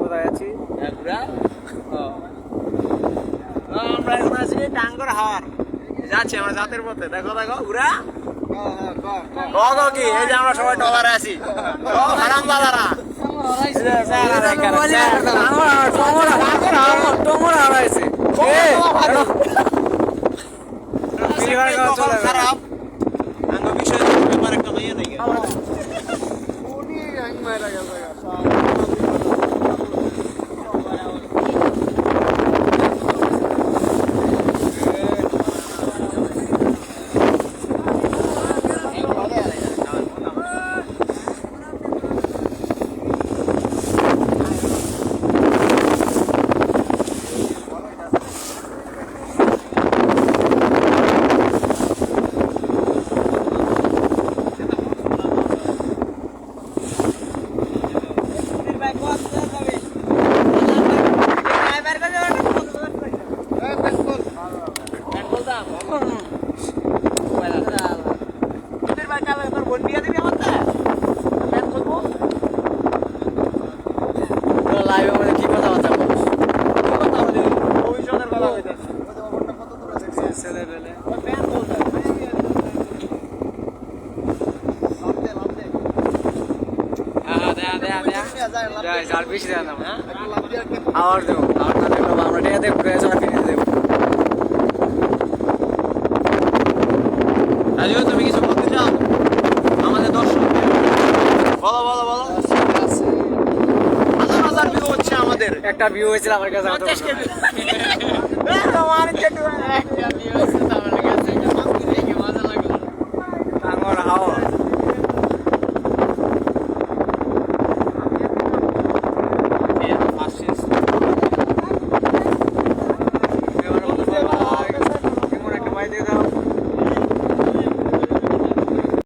কোথায় আছি? আমরা এখন আছি টাঙ্গর হাওয়ার যাচ্ছি আমরা জাতের পথে দেখো দেখো ঘুরা কি এই যে আমরা সবাই টলারে আছি হারাম দাদারা খারাপ বিষয় ব্যাপার একটা মাইয়া নাই আবার দেবো আমরা টেকা দেবো ফিরে দেবো। রাজীব তুমি কিছু বলতে চাও আমাদের দর্শক বলো বলো বলো হাজার হাজার ভিউ হচ্ছে আমাদের একটা ভিউ হয়েছিল আমার কাছে 50 কে